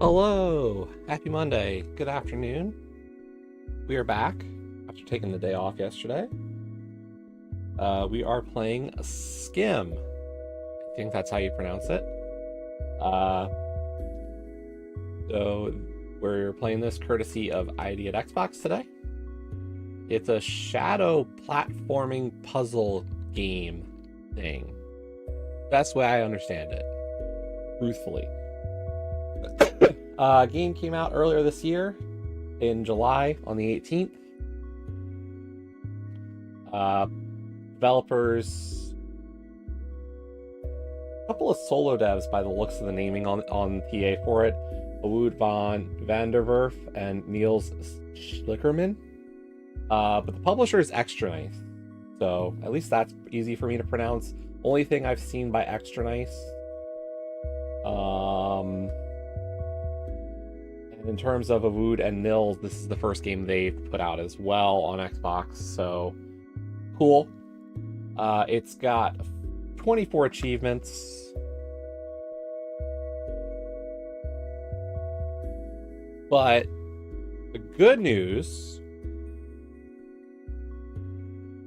Hello! Happy Monday. Good afternoon. We are back after taking the day off yesterday. We are playing Skim. I think that's how you pronounce it. Uh, so we're playing this courtesy of ID at Xbox today. It's a shadow platforming puzzle game thing. Best way I understand it, truthfully. Game came out earlier this year in July on the 18th. Developers, a couple of solo devs by the looks of the naming on PA for it, Wood van Vanderwerf and Niels Schlickerman. But the publisher is Extra Nice, so at least that's easy for me to pronounce. Only thing I've seen by Extra Nice. In terms of Wood and Nils, this is the first game they've put out as well on Xbox, so cool. It's got 24 achievements. But the good news,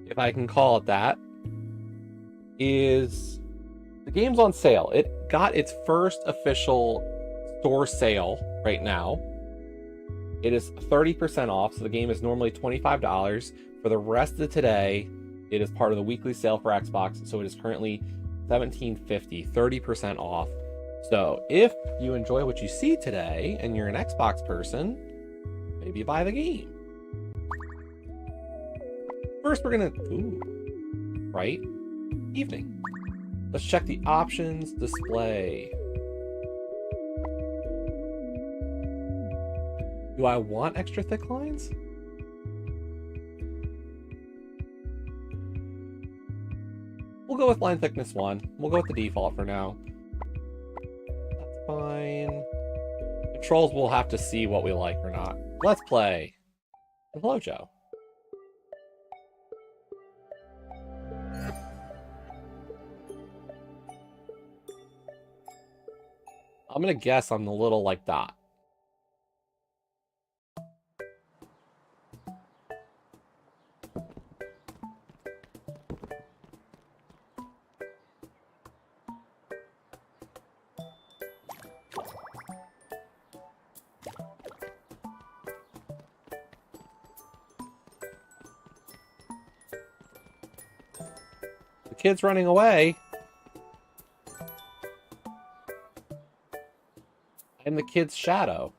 if I can call it that, is the game's on sale. It got its first official store sale right now. It is 30% off, so the game is normally $25. For the rest of today, it is part of the weekly sale for Xbox, so it is currently $17.50, 30% off. So if you enjoy what you see today and you're an Xbox person, maybe you buy the game. First, we're gonna, right? Evening. Let's check the options display. Do I want extra thick lines? We'll go with line thickness 1. We'll go with the default for now. That's fine. Controls, we'll have to see what we like or not. Let's play. Hello, Joe. I'm gonna guess I'm the little like Dot. The kid's running away. I'm the kid's shadow.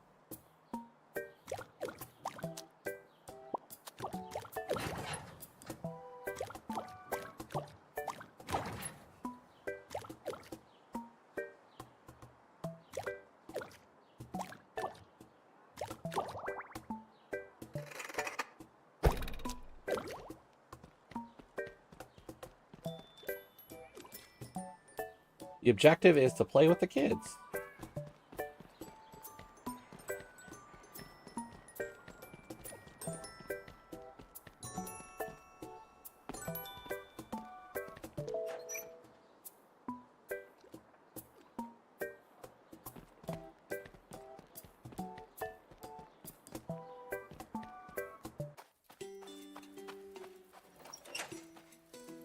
The objective is to play with the kids.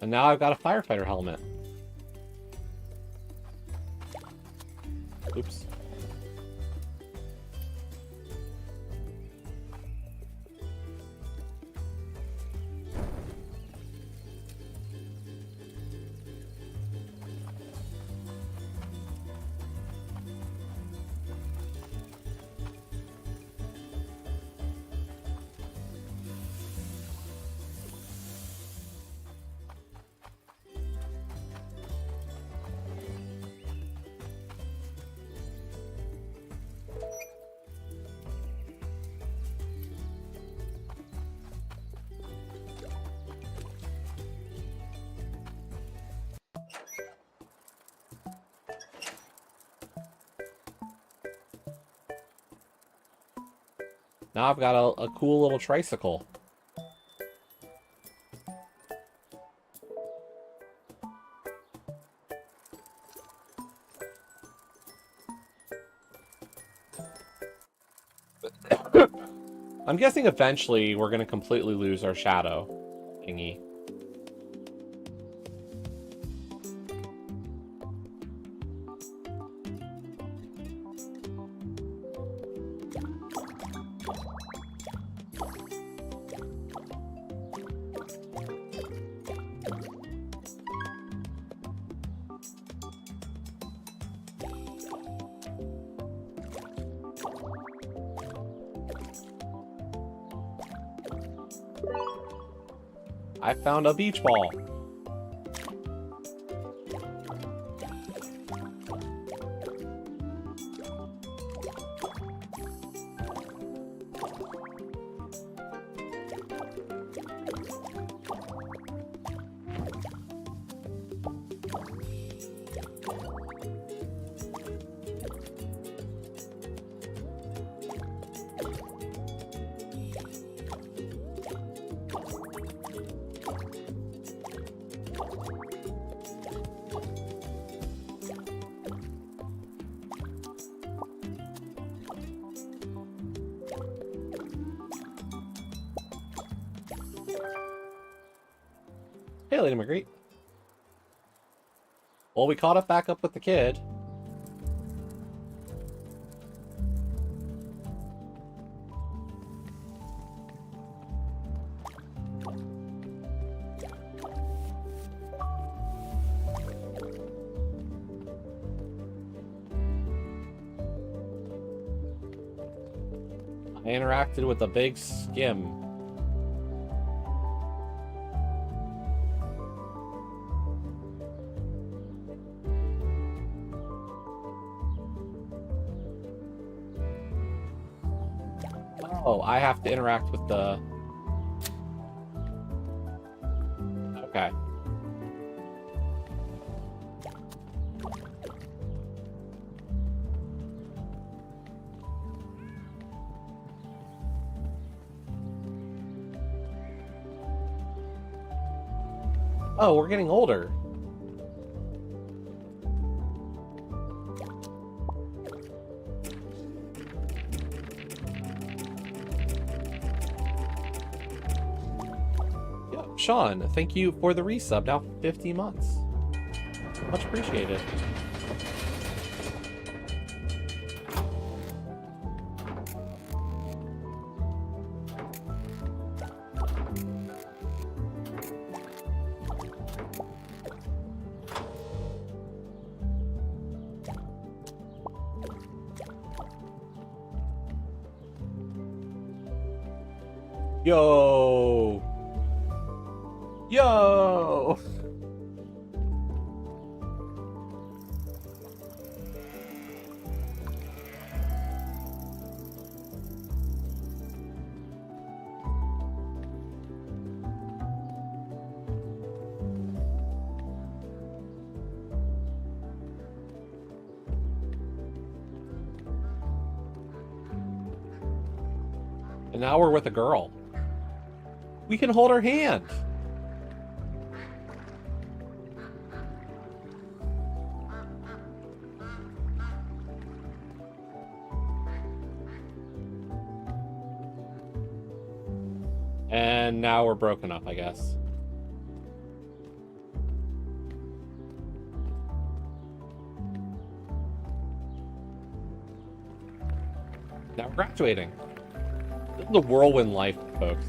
And now I've got a firefighter helmet. Oops. Now I've got a cool little tricycle. I'm guessing eventually we're going to completely lose our shadow thingy. I found a beach ball. Hey, Lady Marguerite. Well, we caught up back up with the kid. I interacted with a big skim. Oh, I have to interact with the... Okay. Oh, we're getting older. Sean, thank you for the resub. Now 50 months. Much appreciated. Yo! Yo! And now we're with a girl. We can hold her hand. And now we're broken up, I guess. Now we're graduating. This is a whirlwind life, folks.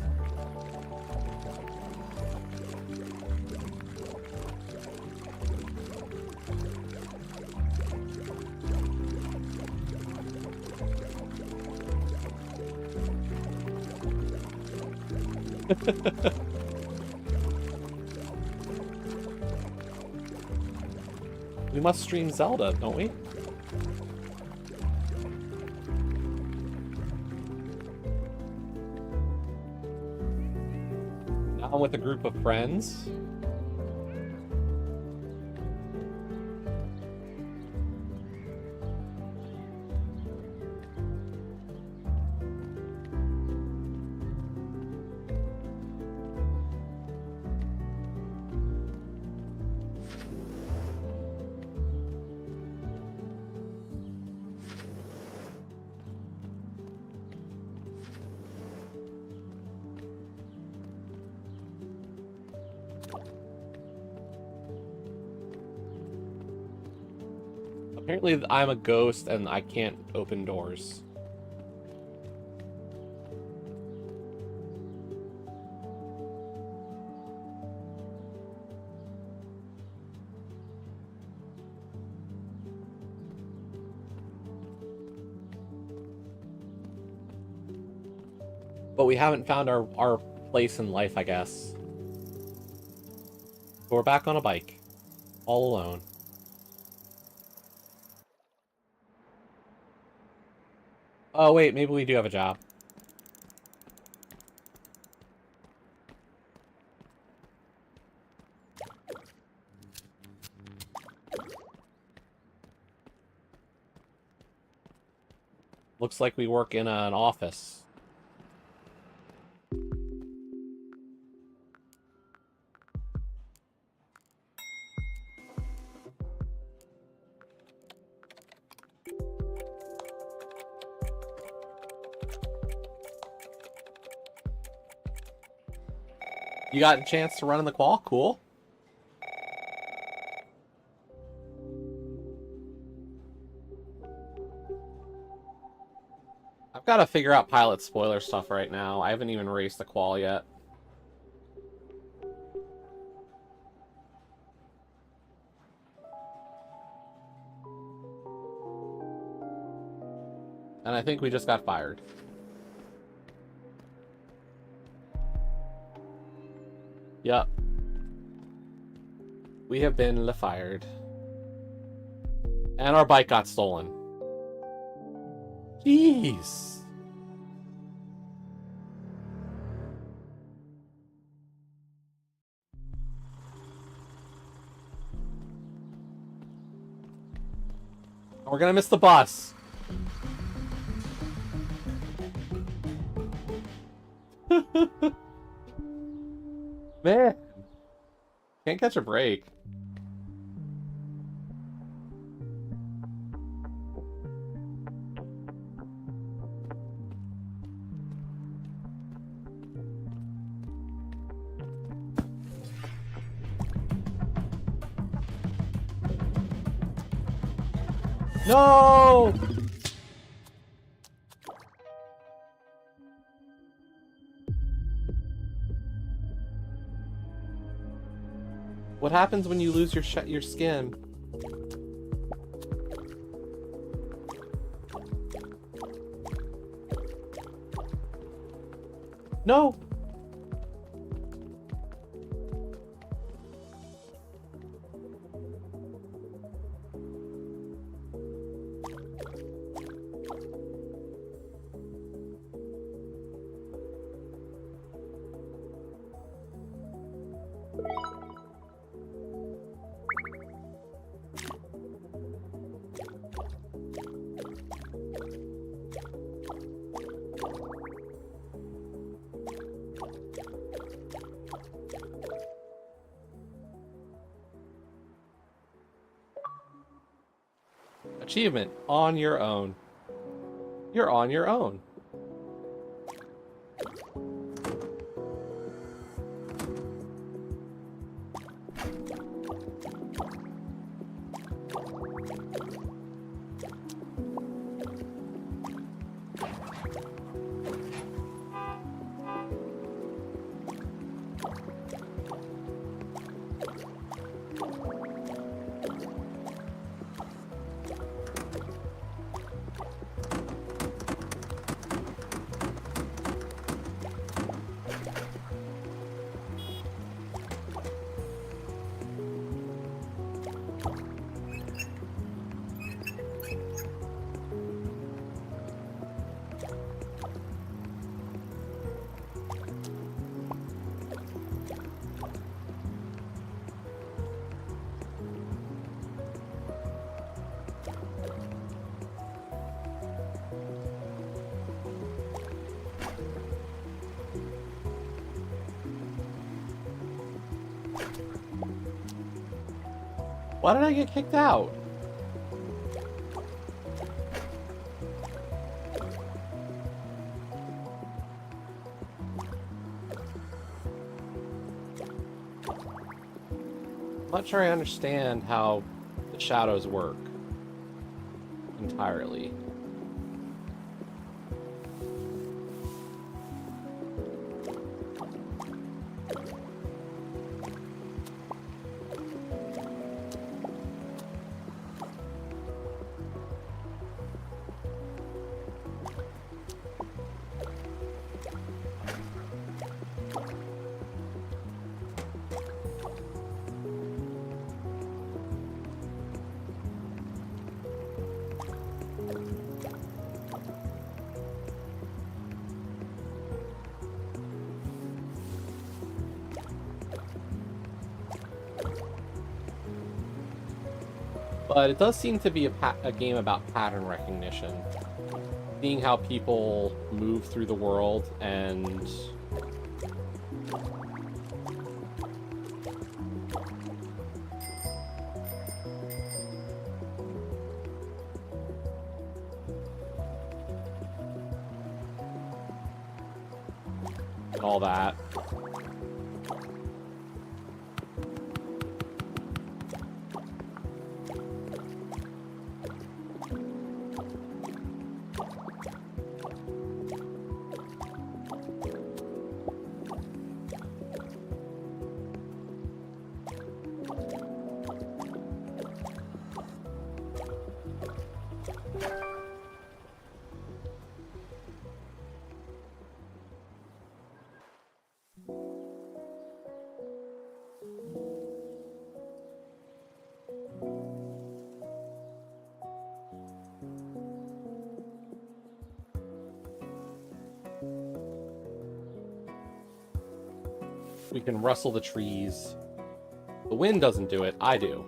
We must stream Zelda, don't we? Now I'm with a group of friends. Apparently I'm a ghost and I can't open doors. But we haven't found our place in life, I guess. So we're back on a bike. All alone. Oh, wait, maybe we do have a job. Looks like we work in an office. You got a chance to run in the qual? Cool. I've got to figure out pilot spoiler stuff right now. I haven't even raced the qual yet. And I think we just got fired. Yep. We have been fired. And our bike got stolen. Jeez. We're gonna miss the bus. Man. Can't catch a break. No! What happens when you lose your skin? No! Achievement on your own. You're on your own. Why did I get kicked out? I'm not sure I understand how the shadows work. entirely. But it does seem to be a game about pattern recognition. Seeing how people move through the world and... all that. We can rustle the trees. The wind doesn't do it, I do.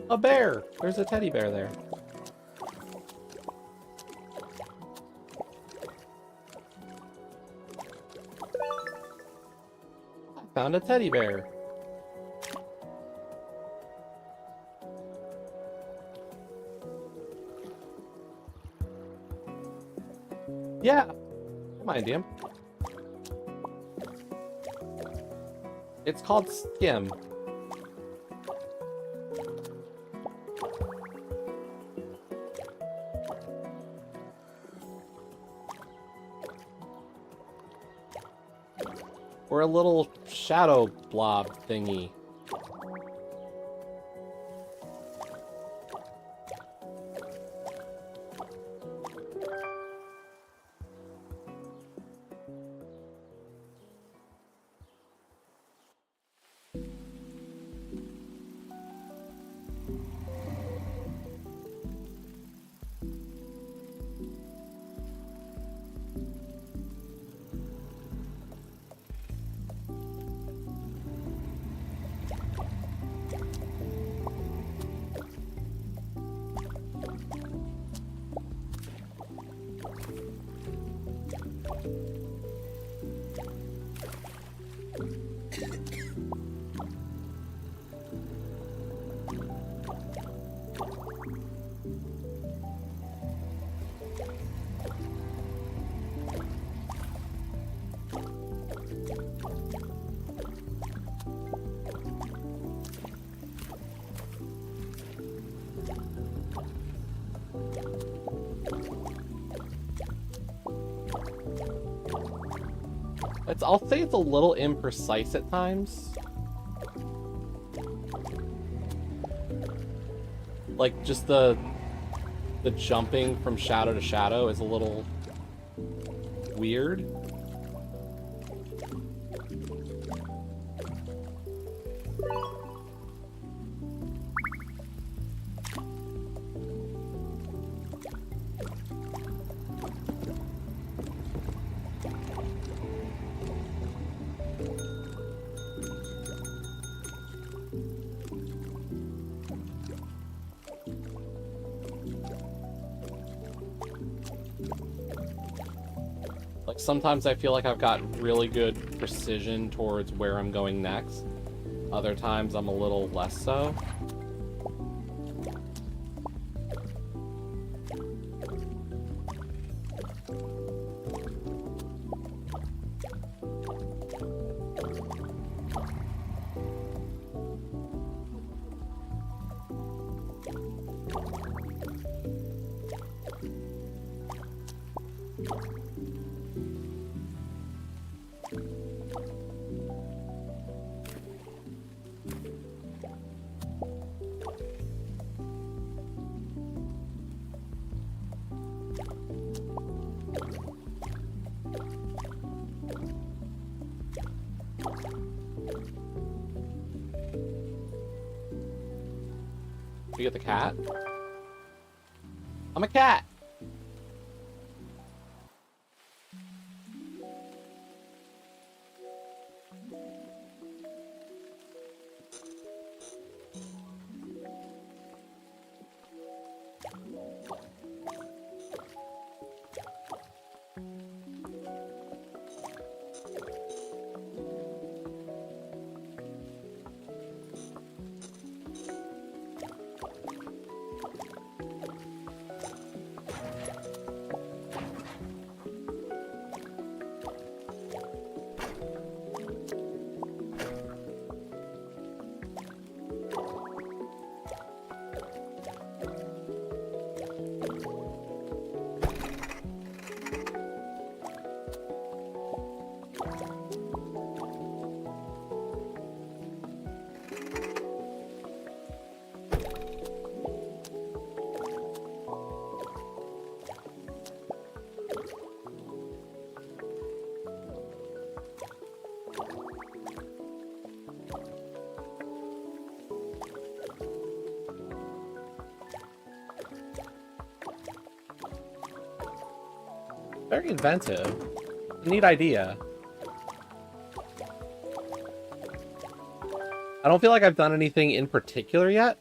A bear! There's a teddy bear there. I found a teddy bear. Yeah, mind him. It's called Skim. Or a little shadow blob thingy. I'll say it's a little imprecise at times. Like, just the jumping from shadow to shadow is a little weird. Sometimes I feel like I've got really good precision towards where I'm going next. Other times I'm a little less so. You get the cat? I'm a cat! Very inventive. Neat idea. I don't feel like I've done anything in particular yet.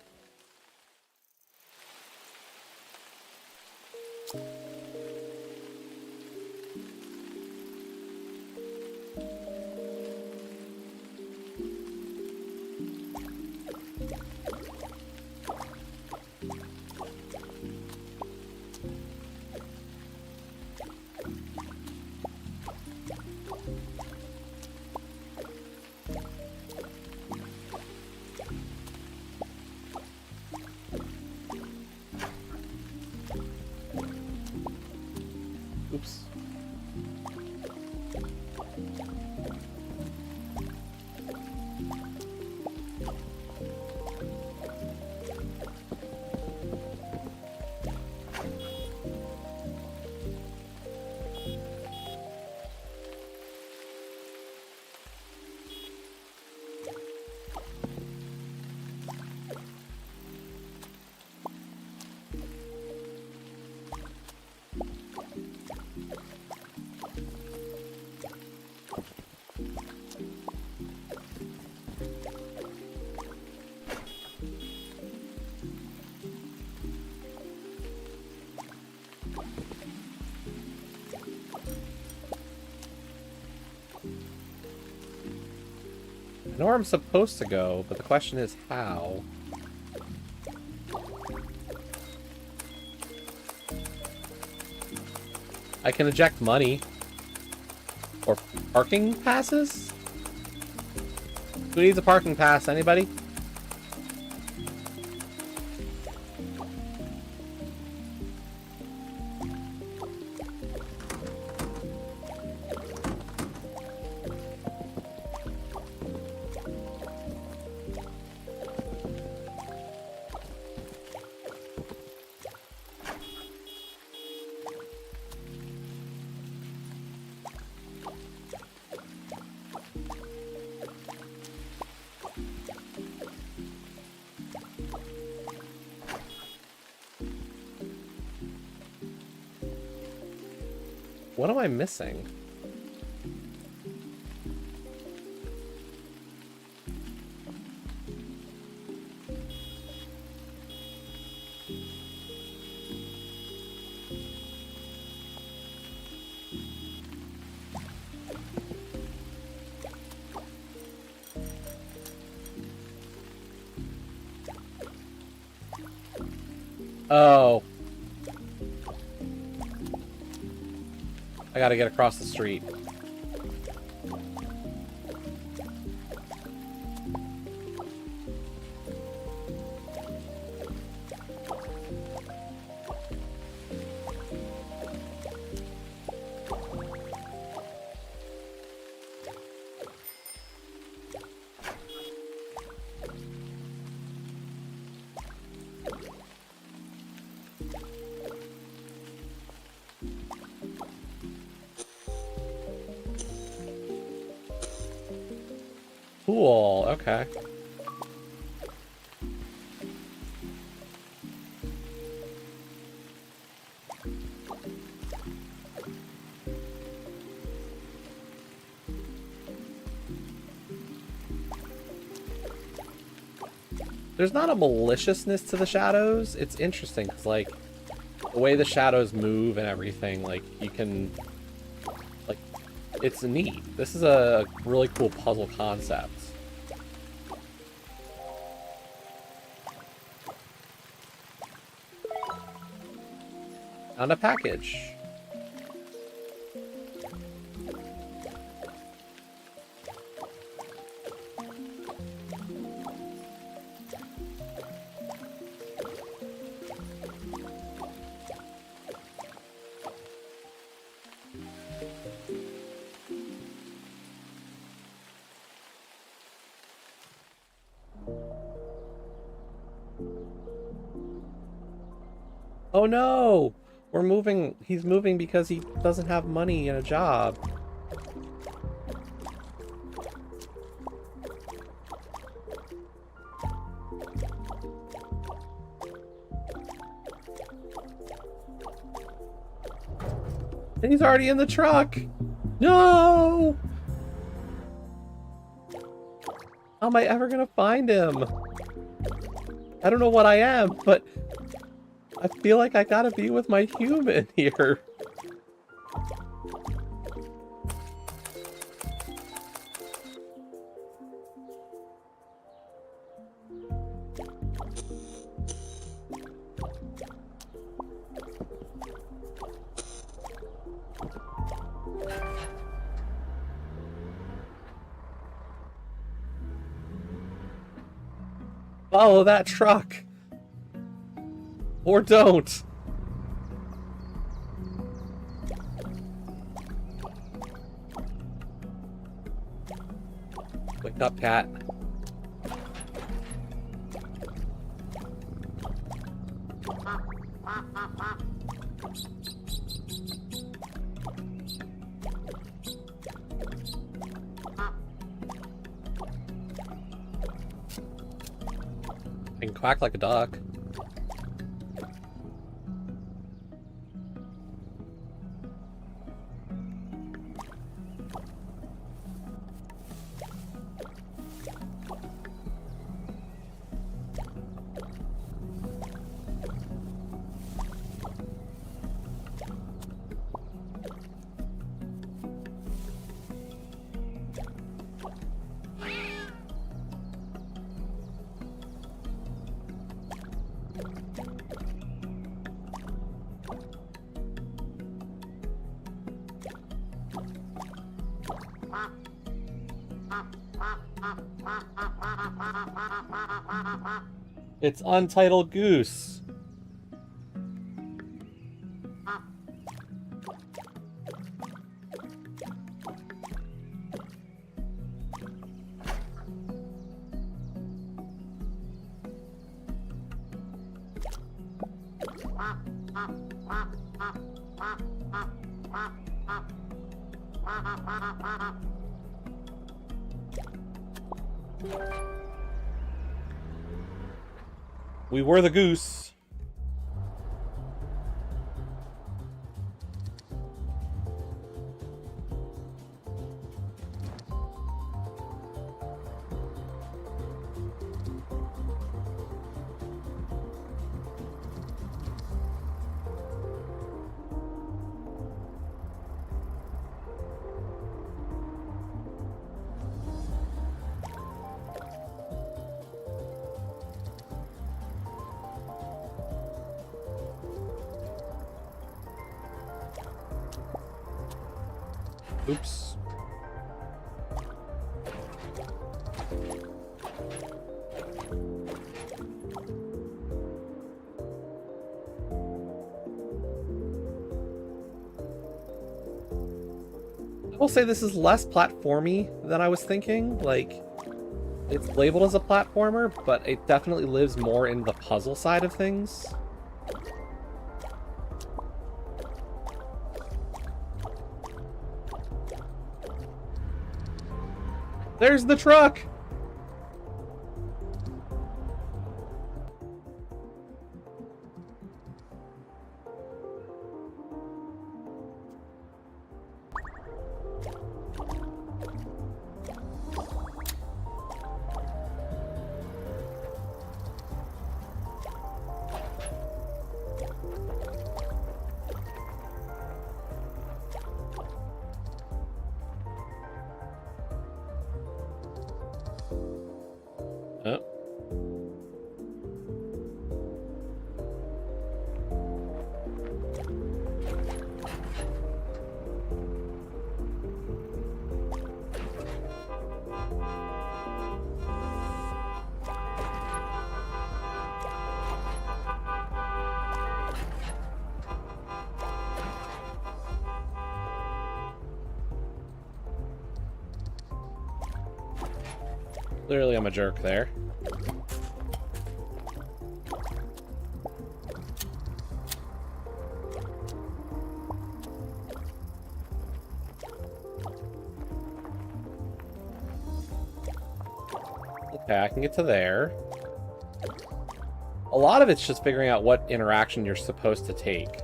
Oops. I know where I'm supposed to go, but the question is how. I can eject money. Or parking passes? Who needs a parking pass? Anybody? What am I missing? Oh. I gotta get across the street. Cool, okay. There's not a maliciousness to the shadows. It's interesting because, like, the way the shadows move and everything, like, you can, like, it's neat. This is a really cool puzzle concept. Found a package. Oh no! We're moving. He's moving because he doesn't have money and a job. And he's already in the truck! No! How am I ever gonna find him? I don't know what I am, but I feel like I gotta be with my human here. Follow that truck. Or don't. Wake up, cat. I can quack like a duck. It's Untitled Goose. We were the goose. Oops. I will say this is less platformy than I was thinking. Like, it's labeled as a platformer, but it definitely lives more in the puzzle side of things. There's the truck! Oh. Clearly I'm a jerk there. Okay, I can get to there. A lot of it's just figuring out what interaction you're supposed to take.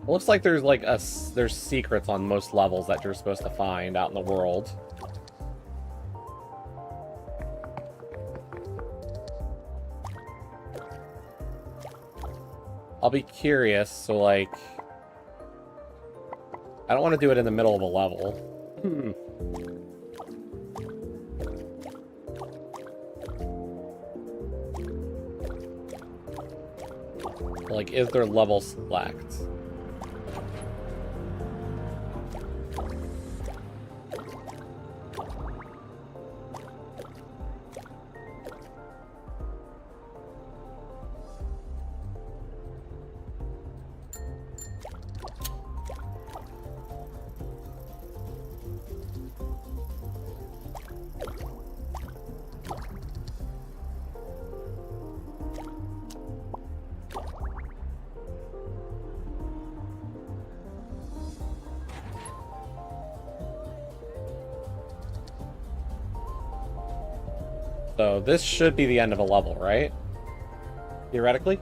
It looks like there's like there's secrets on most levels that you're supposed to find out in the world. I'll be curious, so like I don't want to do it in the middle of a level. Like, is there level select? So this should be the end of a level, right? Theoretically?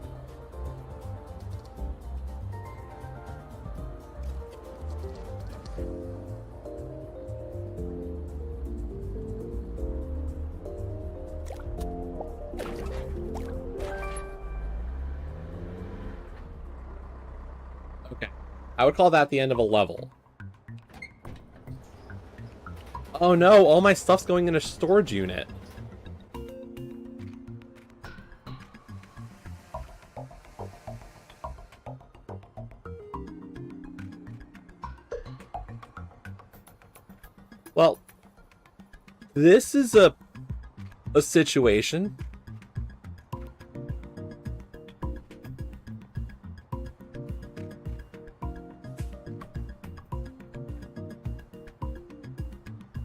Okay. I would call that the end of a level. Oh no, all my stuff's going in a storage unit. Well, this is a situation.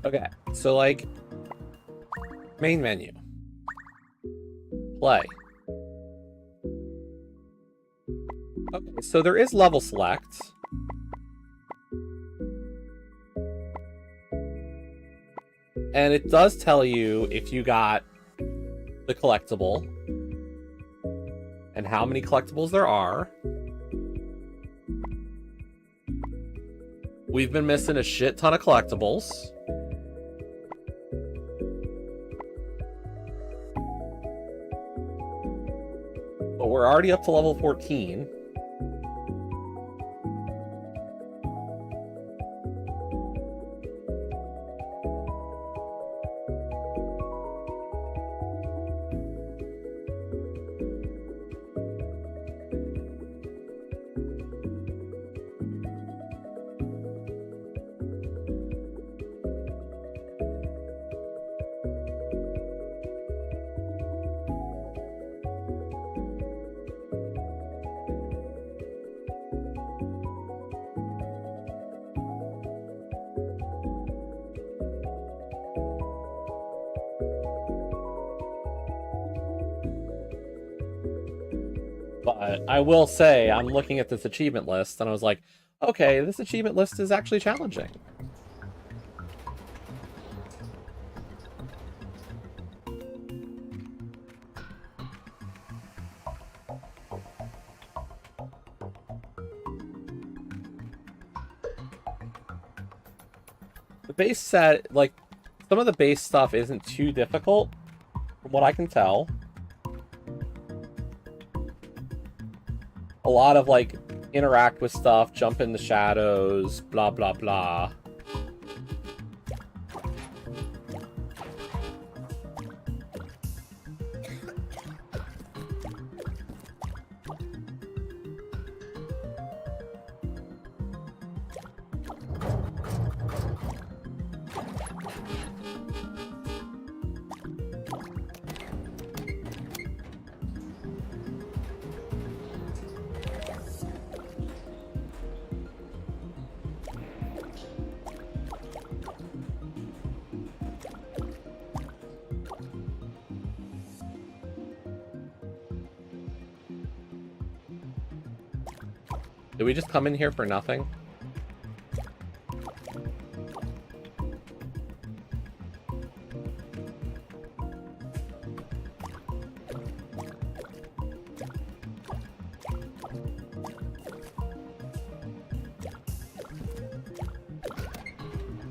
Okay, so like main menu. Play. Okay, so there is level select. And it does tell you if you got the collectible and how many collectibles there are. We've been missing a shit ton of collectibles. But we're already up to level 14. But I will say, I'm looking at this achievement list, and I was like, okay, this achievement list is actually challenging. The base set, like, some of the base stuff isn't too difficult, from what I can tell. A lot of, like, interact with stuff, jump in the shadows, blah, blah, blah. Did we just come in here for nothing?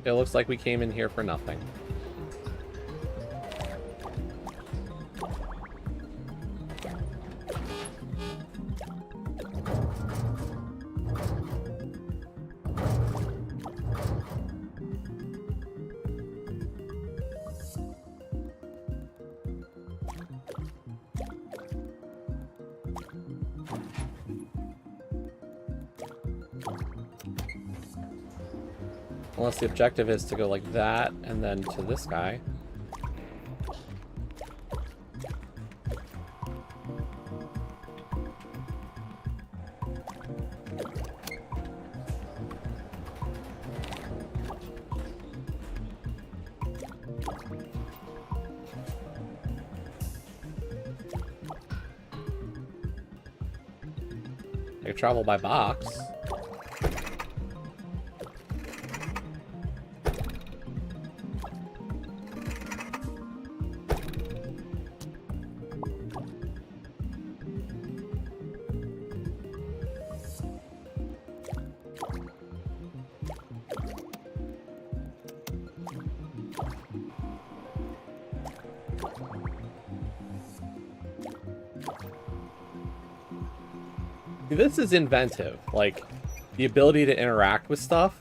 It looks like we came in here for nothing. Unless the objective is to go like that, and then to this guy. I can travel by box. This is inventive, like the ability to interact with stuff.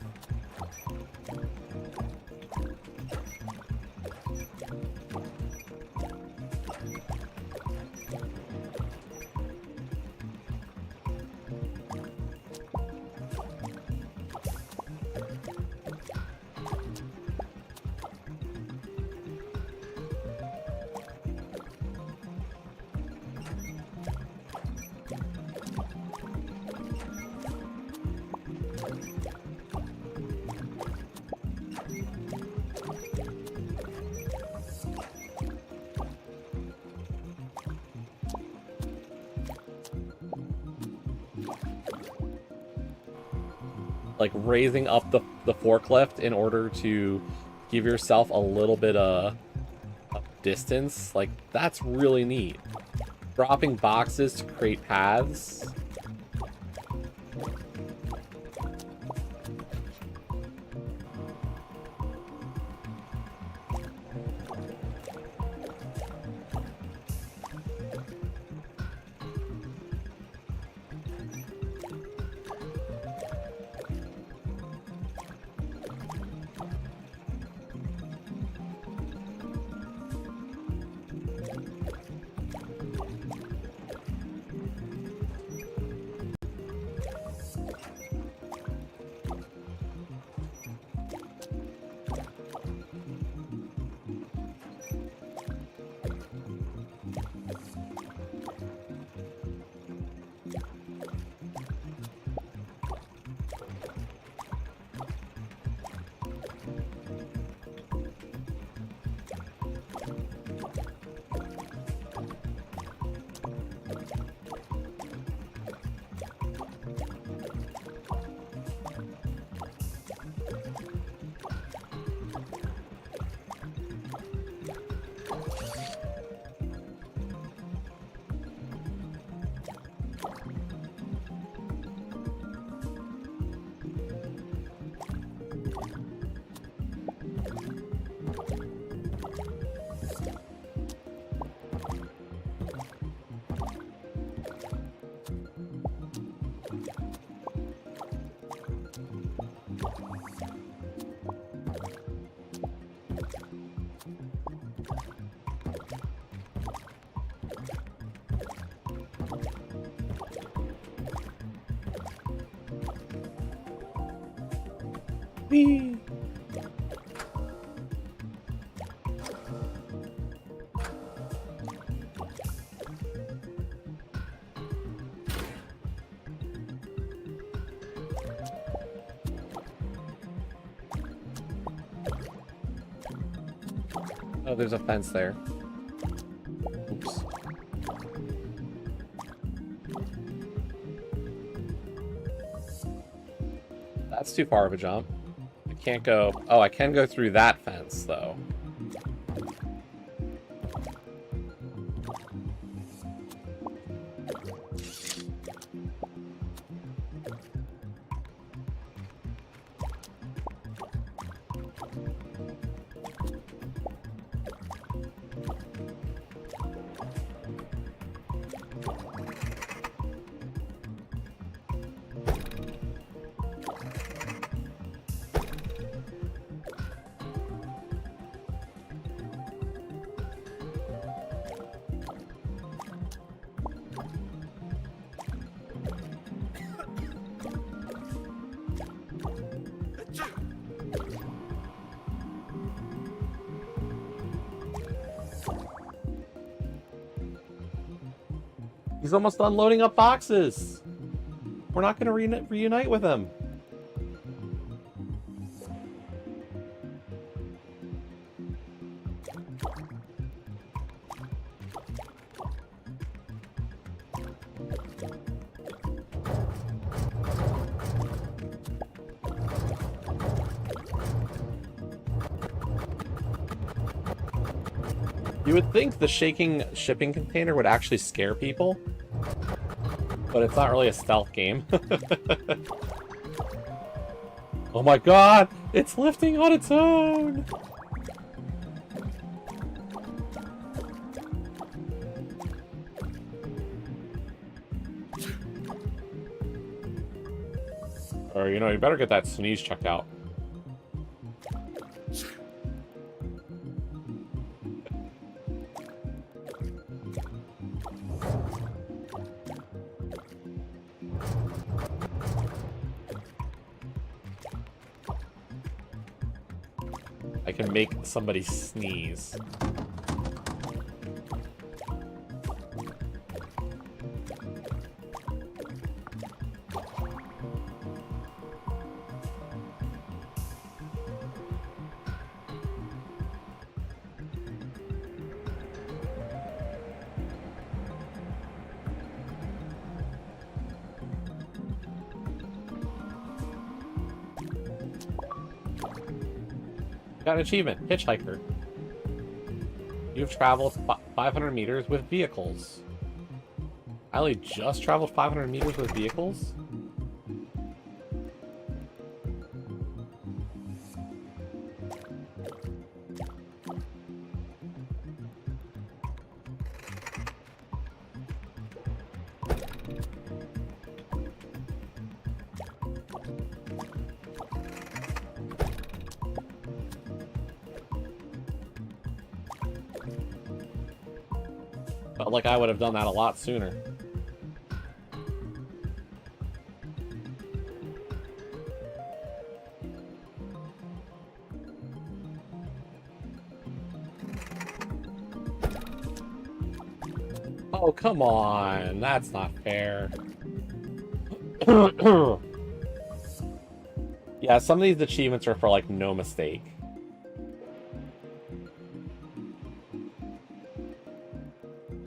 like raising up the forklift in order to give yourself a little bit of distance. Like, that's really neat. Dropping boxes to create paths. Whee! Oh, there's a fence there. Oops. That's too far of a jump. I can't go... Oh, I can go through that fence, though. He's almost done loading up boxes. We're not going to reunite with him. You would think the shaking shipping container would actually scare people, but it's not really a stealth game. Oh my god! It's lifting on its own! Or, you know, you better get that sneeze checked out. I can make somebody sneeze. Got an achievement, Hitchhiker. You've traveled 500 meters with vehicles. I only just traveled 500 meters with vehicles? Felt like I would have done that a lot sooner. Oh, come on. That's not fair. Yeah, some of these achievements are for, like, no mistake.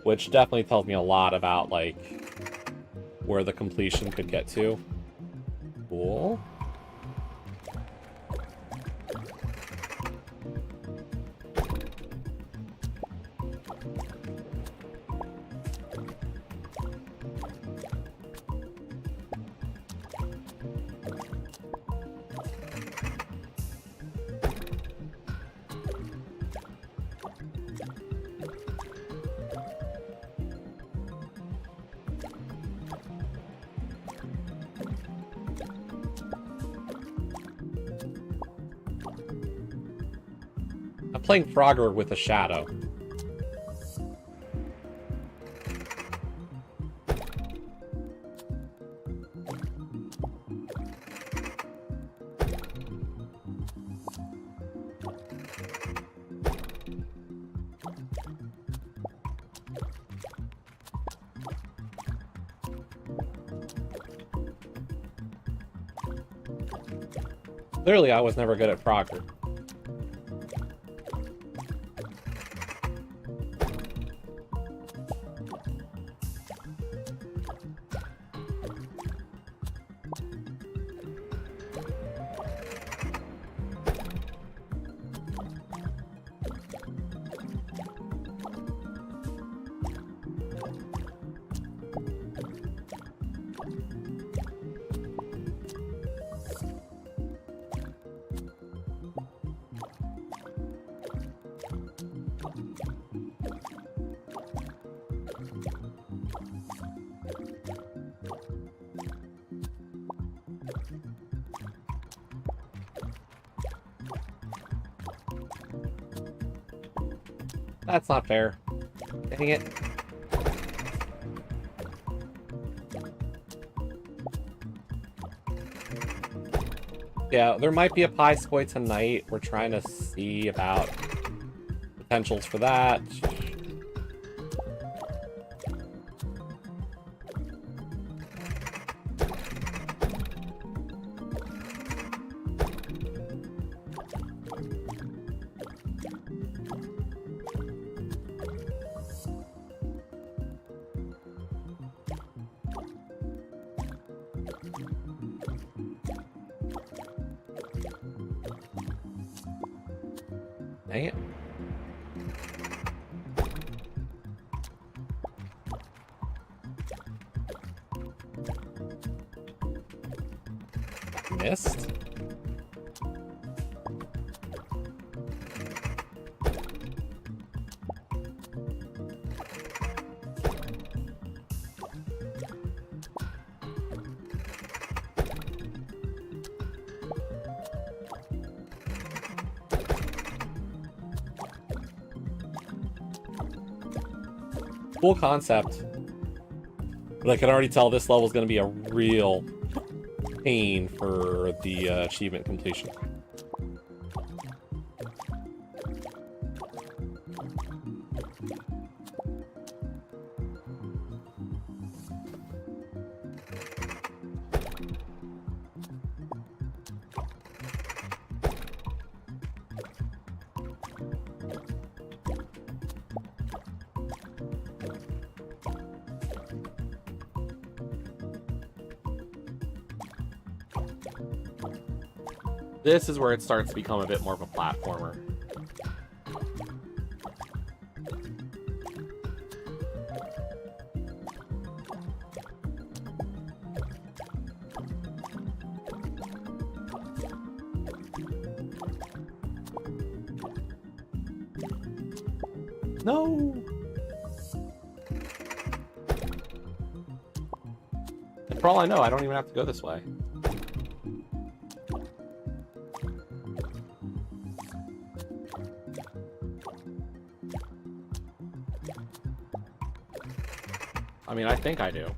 Which definitely tells me a lot about, like, where the completion could get to. Cool. I'm playing Frogger with a shadow. Clearly, I was never good at Frogger. That's not fair. Dang it. Yeah, there might be a pie squid tonight. We're trying to see about potentials for that. Dang it. Missed. Cool concept. But I can already tell this level is going to be a real pain for the achievement completion. This is where it starts to become a bit more of a platformer. No! And for all I know, I don't even have to go this way. I mean, I think I do.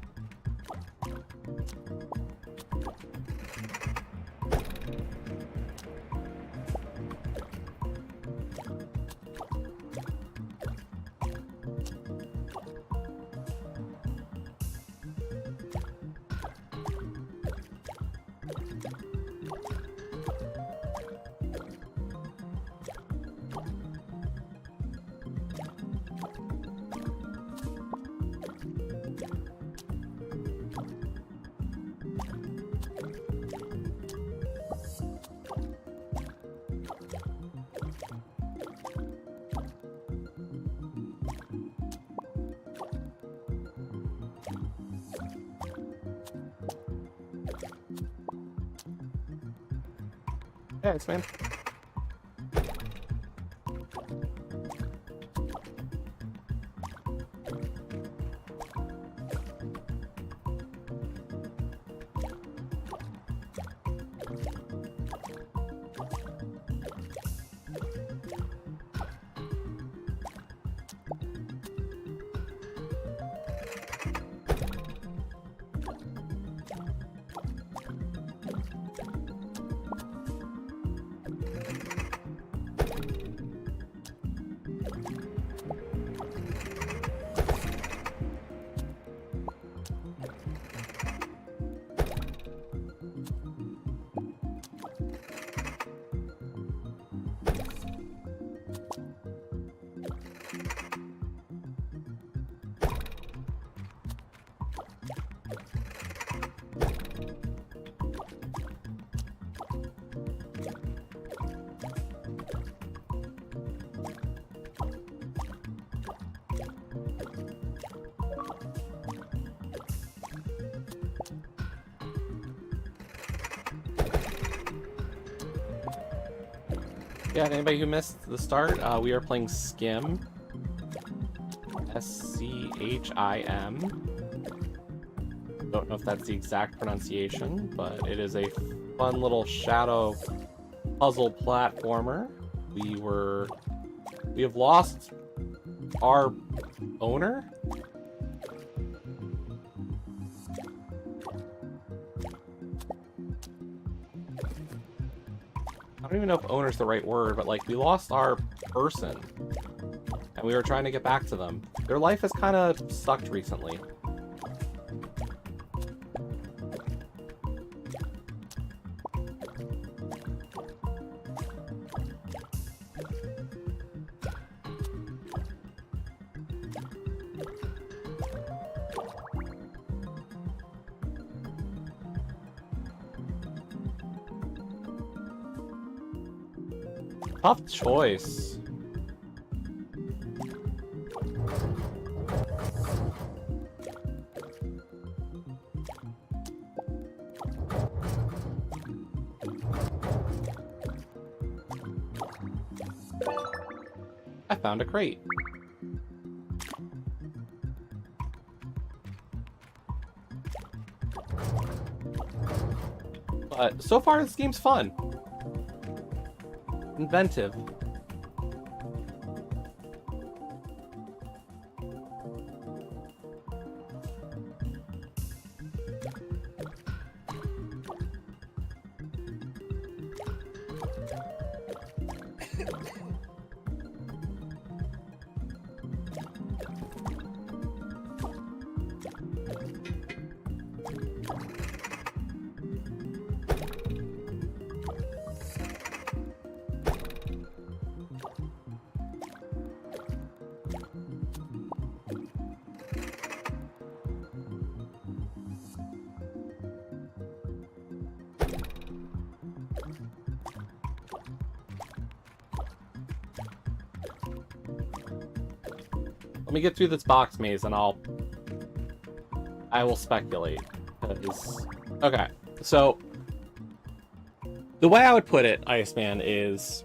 Thanks, man. Yeah, anybody who missed the start, we are playing Skim. S-C-H-I-M. Don't know if that's the exact pronunciation, but it is a fun little shadow puzzle platformer. We have lost our owner? I don't even know if owner's the right word, but like we lost our person and we were trying to get back to them. Their life has kind of sucked recently. Tough choice. I found a crate. But so far this game's fun. Inventive. Let me get through this box maze and I will speculate. Okay, so the way I would put it, Iceman, is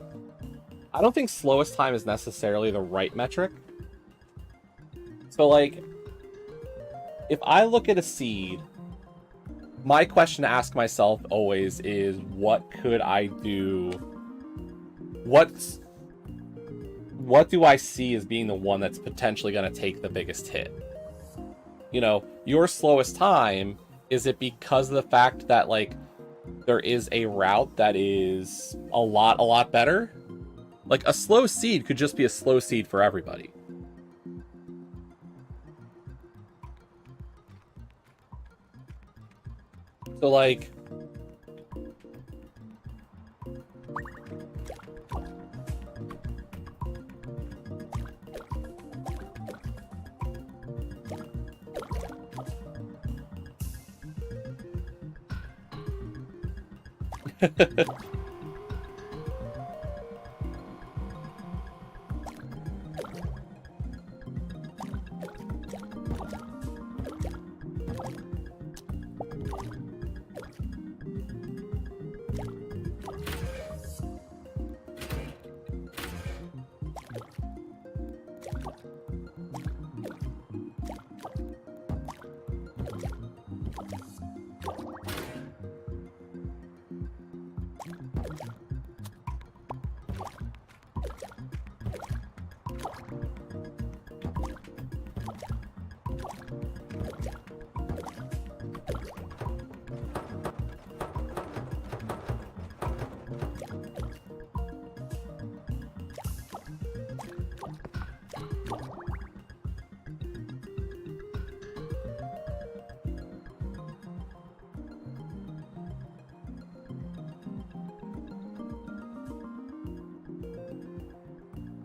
I don't think slowest time is necessarily the right metric. So, like, if I look at a seed, my question to ask myself always is, what could I do? What do I see as being the one that's potentially going to take the biggest hit? You know, your slowest time, is it because of the fact that, like, there is a route that is a lot better? Like, a slow seed could just be a slow seed for everybody. So, like...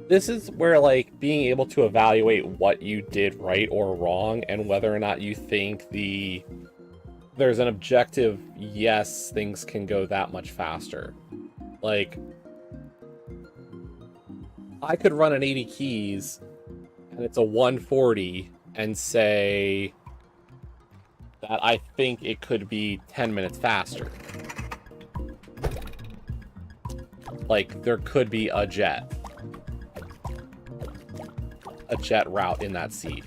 This is where, like, being able to evaluate what you did right or wrong and whether or not you think there's an objective, yes, things can go that much faster. Like, I could run an 80 keys and it's a 140 and say that I think it could be 10 minutes faster. Like, there could be a jet route in that seed.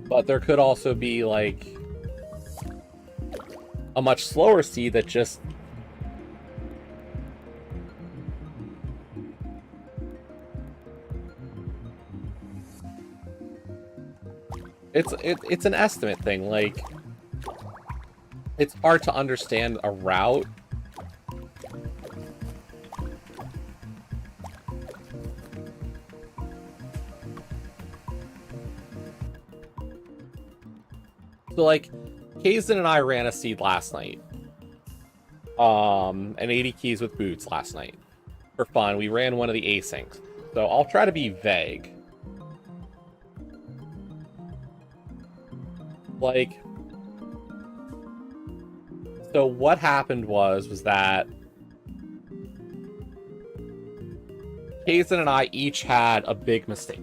But there could also be, like, a much slower seed that just it's an estimate thing. Like, it's hard to understand a route. So, like, Kazin and I ran a seed last night. And 80 keys with boots last night. For fun, we ran one of the asyncs. So I'll try to be vague. Like, so what happened was that Kazin and I each had a big mistake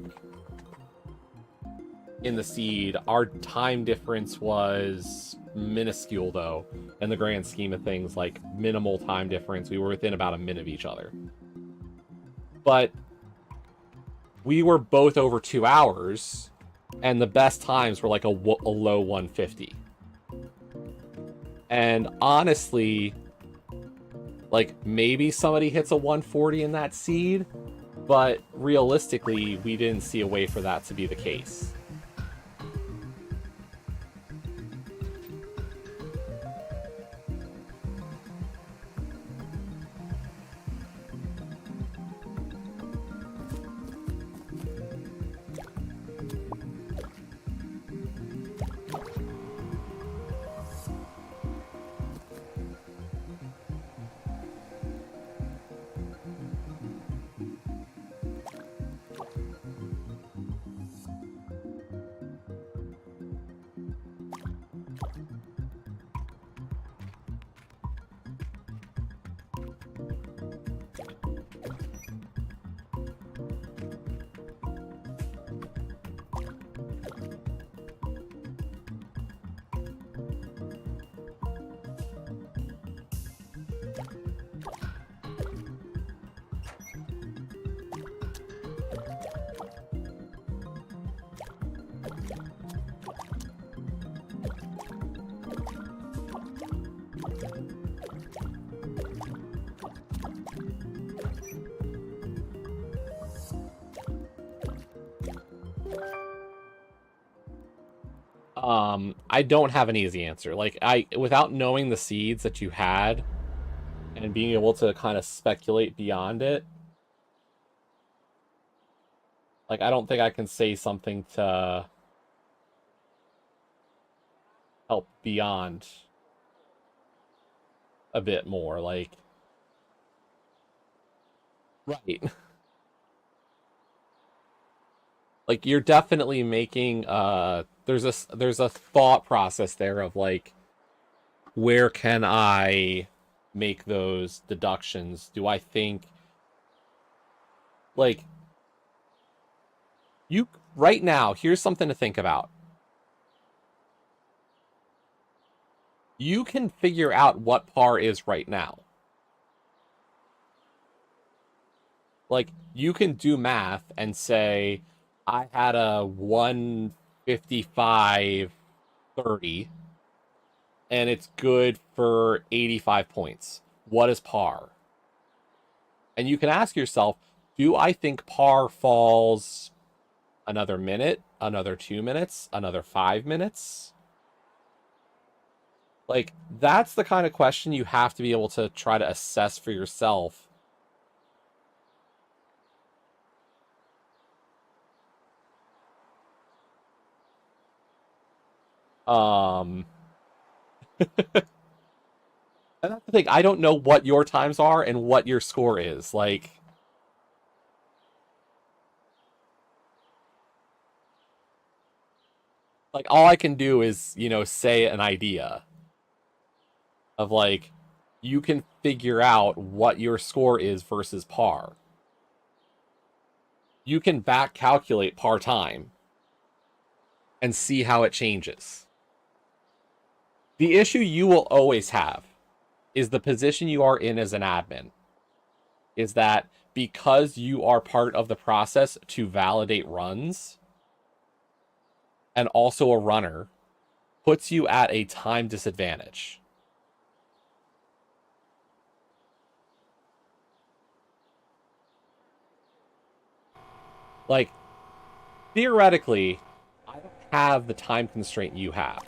in the seed. Our time difference was minuscule, though, in the grand scheme of things. Like, minimal time difference. We were within about a minute of each other. But we were both over 2 hours, and the best times were like a low 150. And honestly, like, maybe somebody hits a 140 in that seed, but realistically, we didn't see a way for that to be the case. I don't have an easy answer. Like, without knowing the seeds that you had and being able to kind of speculate beyond it, like, I don't think I can say something to help beyond a bit more. Like, right. Like, you're definitely making there's a thought process there of like, where can I make those deductions? Do I think, like, you right now, here's something to think about. You can figure out what par is right now. Like, you can do math and say, I had a 155.30 and it's good for 85 points. What is par? And you can ask yourself, do I think par falls another minute, another 2 minutes, another 5 minutes? Like, that's the kind of question you have to be able to try to assess for yourself. Um, and that's the thing. I don't know what your times are and what your score is. Like all I can do is, say an idea of like, you can figure out what your score is versus par. You can back calculate par time and see how it changes. The issue you will always have is the position you are in as an admin. Is that because you are part of the process to validate runs and also a runner, puts you at a time disadvantage. Like, theoretically, I don't have the time constraint you have.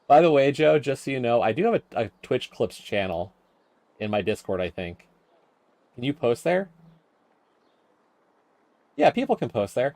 By the way, Joe, just so you know, I do have a Twitch Clips channel in my Discord, I think. Can you post there? Yeah, people can post there.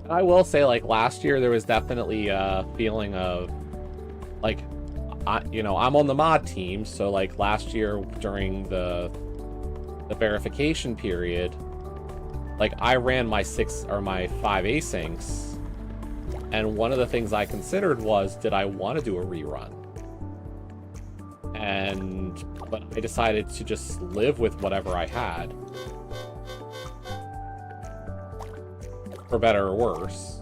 And I will say, like, last year there was definitely a feeling of, like, I'm on the mod team, so, like, last year during the verification period, like, I ran my 5 asyncs, and one of the things I considered was, did I want to do a rerun? But I decided to just live with whatever I had. For better or worse.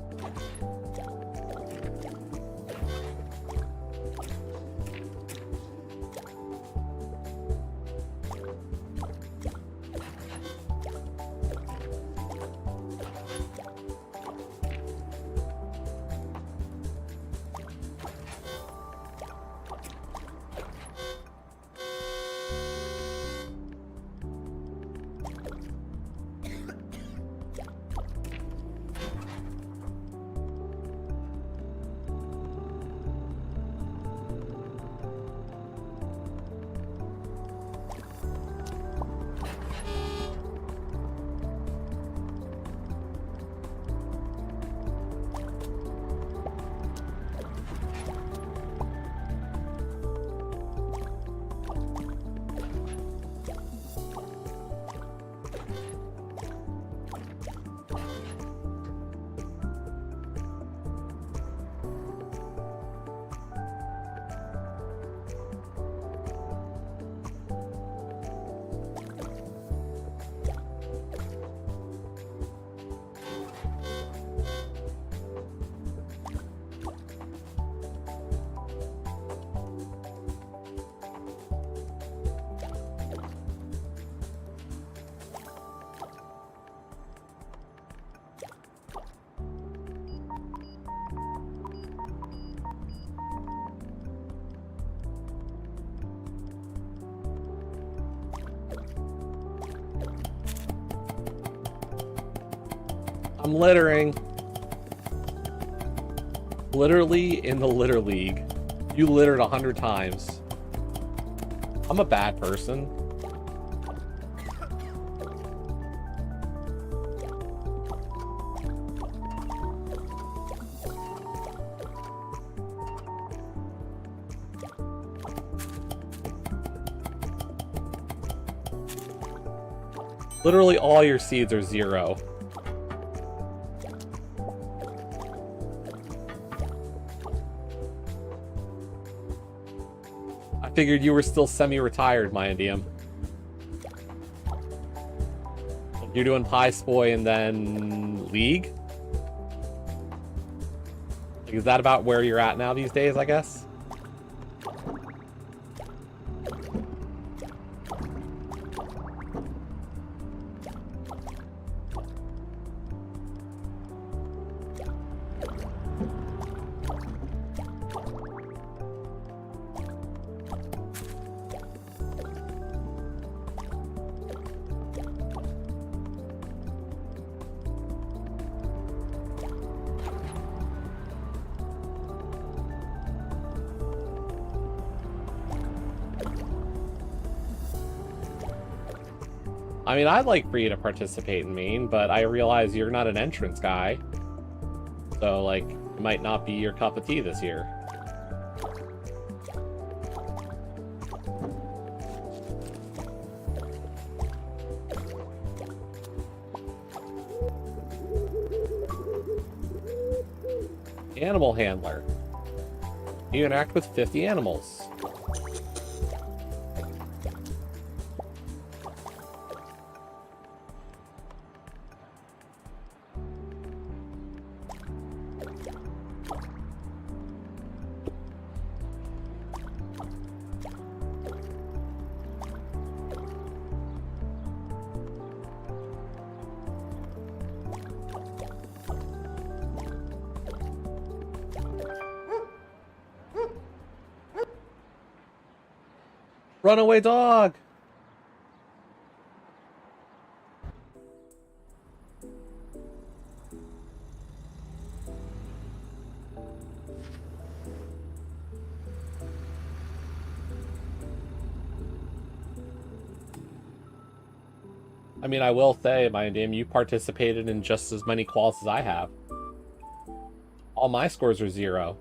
I'm littering. Literally in the litter league. You littered 100 times. I'm a bad person. Literally all your seeds are 0. Figured you were still semi-retired, my Indium. You're doing Pie Spoy and then League? Like, is that about where you're at now these days, I guess? I mean, I'd like for you to participate in main, but I realize you're not an entrance guy. So, like, it might not be your cup of tea this year. Animal handler. You interact with 50 animals. Runaway dog! I mean, I will say, my name, you participated in just as many quals as I have. All my scores are 0.